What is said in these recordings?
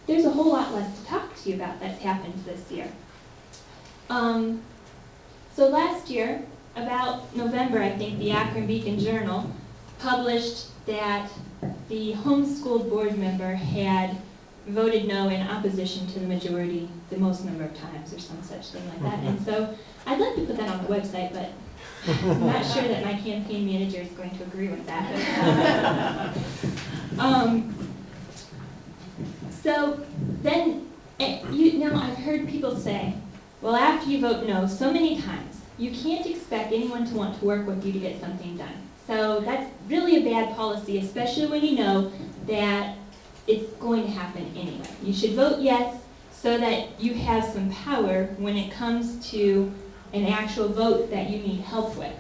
there's a whole lot less to talk to you about that's happened this year. So last year, about November, I think, the Akron Beacon Journal published that the homeschooled board member had voted no in opposition to the majority the most number of times, or some such thing like that. And so I'd like to put that on the website, but I'm not sure that my campaign manager is going to agree with that. So then, now I've heard people say, well, after you vote no so many times, you can't expect anyone to want to work with you to get something done. So that's really a bad policy, especially when you know that it's going to happen anyway. You should vote yes so that you have some power when it comes to an actual vote that you need help with.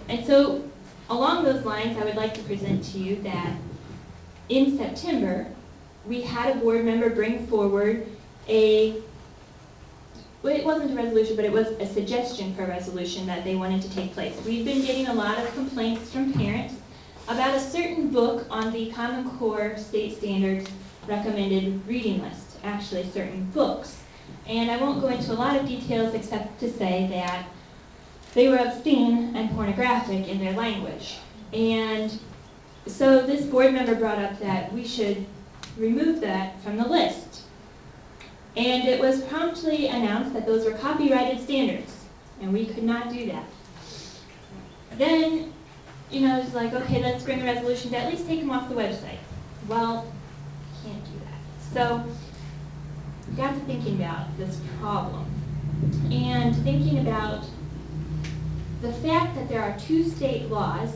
And so along those lines, I would like to present to you that in September, we had a board member bring forward well, it wasn't a resolution, but it was a suggestion for a resolution that they wanted to take place. We've been getting a lot of complaints from parents about a certain book on the Common Core State Standards recommended reading list, actually certain books. And I won't go into a lot of details except to say that they were obscene and pornographic in their language. And so this board member brought up that we should remove that from the list. And it was promptly announced that those were copyrighted standards, and we could not do that. Then, it's like, okay, let's bring a resolution to at least take them off the website. Well, can't do that. So, we got to thinking about this problem, and thinking about the fact that there are 2 state laws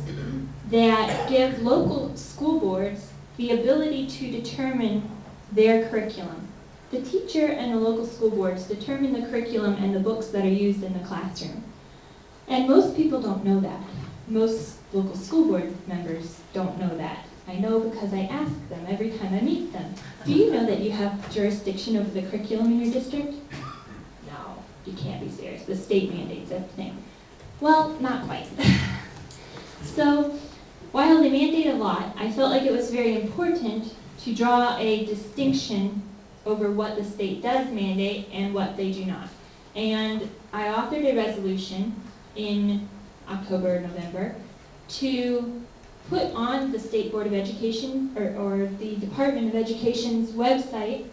that give local school boards the ability to determine their curriculum. The teacher and the local school boards determine the curriculum and the books that are used in the classroom. And most people don't know that. Most local school board members don't know that. I know because I ask them every time I meet them. Do you know that you have jurisdiction over the curriculum in your district? No, you can't be serious. The state mandates everything. Well, not quite. So, while they mandate a lot, I felt like it was very important to draw a distinction over what the state does mandate and what they do not. And I authored a resolution in October or November to put on the State Board of Education or the Department of Education's website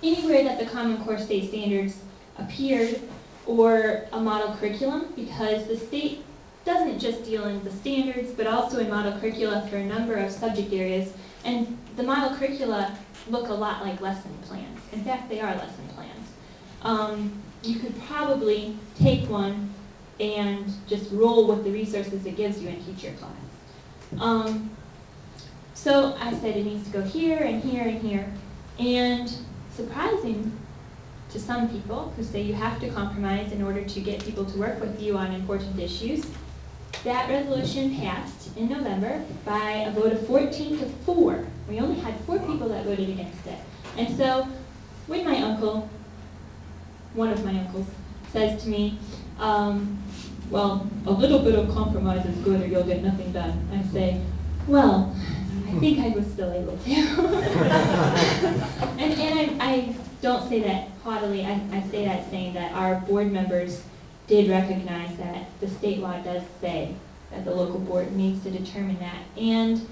anywhere that the Common Core State Standards appeared or a model curriculum, because the state doesn't just deal in the standards but also in model curricula for a number of subject areas. And the model curricula look a lot like lesson plans. In fact, they are lesson plans. You could probably take one and just roll with the resources it gives you and teach your class. So I said it needs to go here and here and here. And surprising to some people who say you have to compromise in order to get people to work with you on important issues, that resolution passed in November by a vote of 14 to 4. We only had 4 people that voted against it. And so when my uncle, one of my uncles, says to me, well, a little bit of compromise is good or you'll get nothing done, I say, well, I think I was still able to. and I don't say that haughtily. I say that saying that our board members did recognize that the state law does say that the local board needs to determine that, and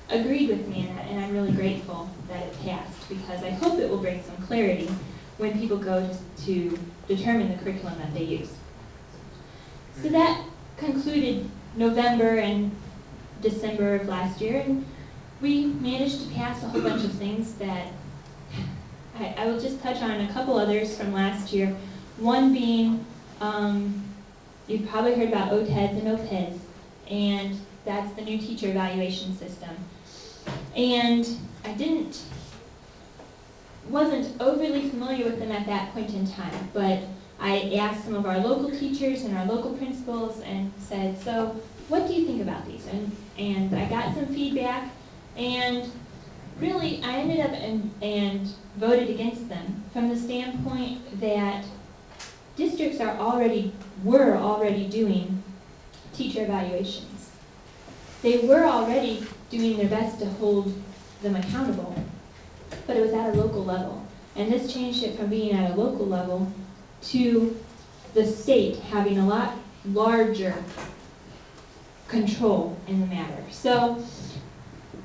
agreed with me in that, and I'm really grateful that it passed, because I hope it will bring some clarity when people go to determine the curriculum that they use. So that concluded November and December of last year, and we managed to pass a whole bunch of things that I will just touch on a couple others from last year. One being, you've probably heard about OTEDS and OPEDS, and that's the new teacher evaluation system. And I wasn't overly familiar with them at that point in time, but I asked some of our local teachers and our local principals and said, so what do you think about these? And I got some feedback, and really I ended up and voted against them from the standpoint that districts were already doing teacher evaluations. They were already doing their best to hold them accountable. but it was at a local level. And this changed it from being at a local level to the state having a lot larger control in the matter. So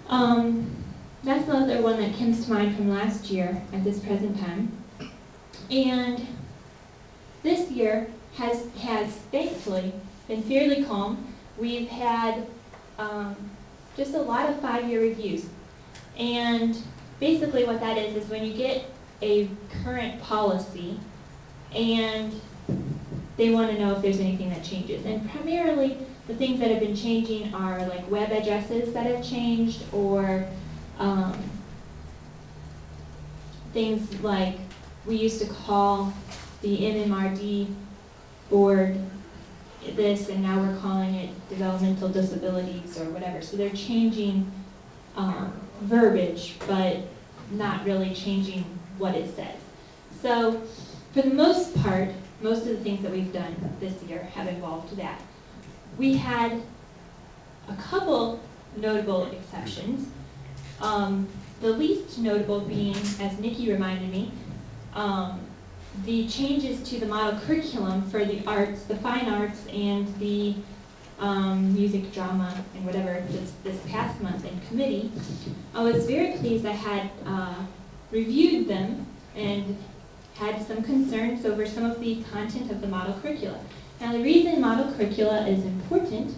that's another one that comes to mind from last year at this present time. And this year has thankfully been fairly calm. We've had just a lot of 5-year reviews. And basically what that is when you get a current policy and they want to know if there's anything that changes. And primarily the things that have been changing are like web addresses that have changed, or things like we used to call the MMRD board this, and now we're calling it developmental disabilities or whatever. So they're changing verbiage, but not really changing what it says. So for the most part, most of the things that we've done this year have involved that. We had a couple notable exceptions. The least notable being, as Nikki reminded me, the changes to the model curriculum for the arts, the fine arts, and the music, drama, and whatever this past month in committee. I was very pleased. I had reviewed them and had some concerns over some of the content of the model curricula. Now, the reason model curricula is important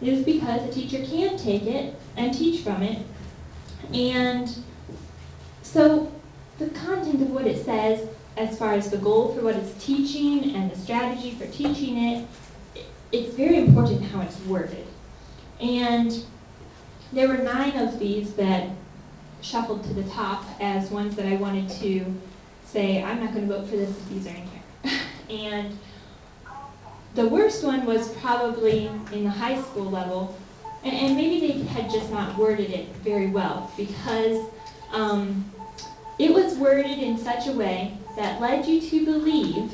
is because a teacher can take it and teach from it. And so the content of what it says, as far as the goal for what it's teaching and the strategy for teaching it, it's very important how it's worded. And there were 9 of these that shuffled to the top as ones that I wanted to say, I'm not going to vote for this if these are in here. And the worst one was probably in the high school level, and maybe they had just not worded it very well, because it was worded in such a way that led you to believe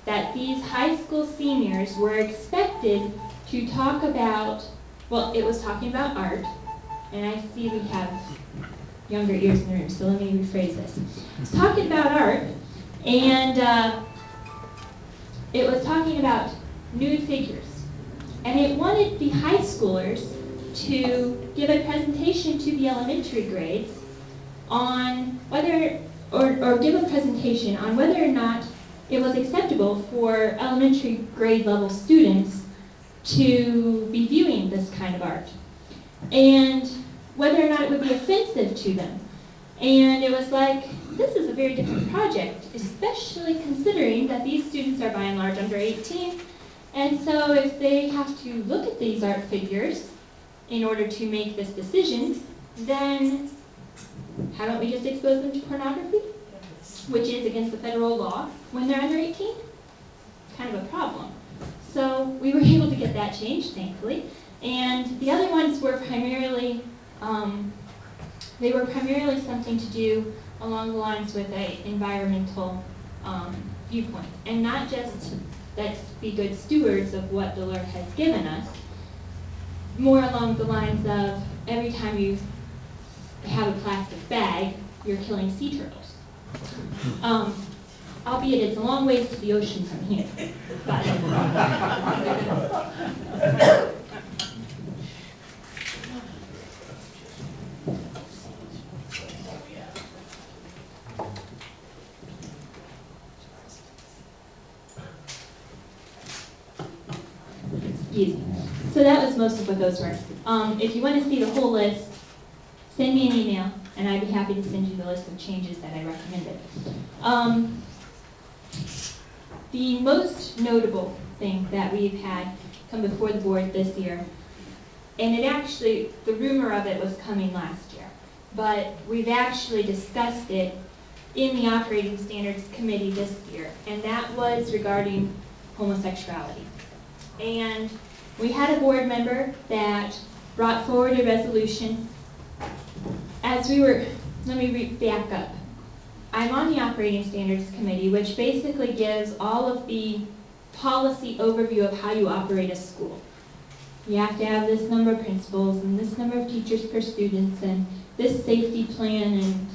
that these high school seniors were expected to talk about, well, it was talking about art, and I see we have younger ears in the room, so let me rephrase this. It's talking about art, and it was talking about nude figures. And it wanted the high schoolers to give a presentation to the elementary grades on whether, or give a presentation on whether or not it was acceptable for elementary grade level students to be viewing this kind of art, and whether or not it would be offensive to them. And it was like, this is a very different project, especially considering that these students are by and large under 18. And so if they have to look at these art figures in order to make this decision, then how don't we just expose them to pornography, which is against the federal law when they're under 18? Kind of a problem. So we were able to get that changed, thankfully. And the other ones were primarily, something to do along the lines with an environmental viewpoint. And not just let's be good stewards of what the Lord has given us, more along the lines of every time you have a plastic bag, you're killing sea turtles. Albeit it's a long ways to the ocean from here. But excuse me. So that was most of what those were. If you want to see the whole list, send me an email, and I'd be happy to send you the list of changes that I recommended. The most notable thing that we've had come before the board this year, and it actually, the rumor of it was coming last year, but we've actually discussed it in the Operating Standards Committee this year, and that was regarding homosexuality. And we had a board member that brought forward a resolution. As we were, let me back up. I'm on the Operating Standards Committee, which basically gives all of the policy overview of how you operate a school. You have to have this number of principals and this number of teachers per student and this safety plan and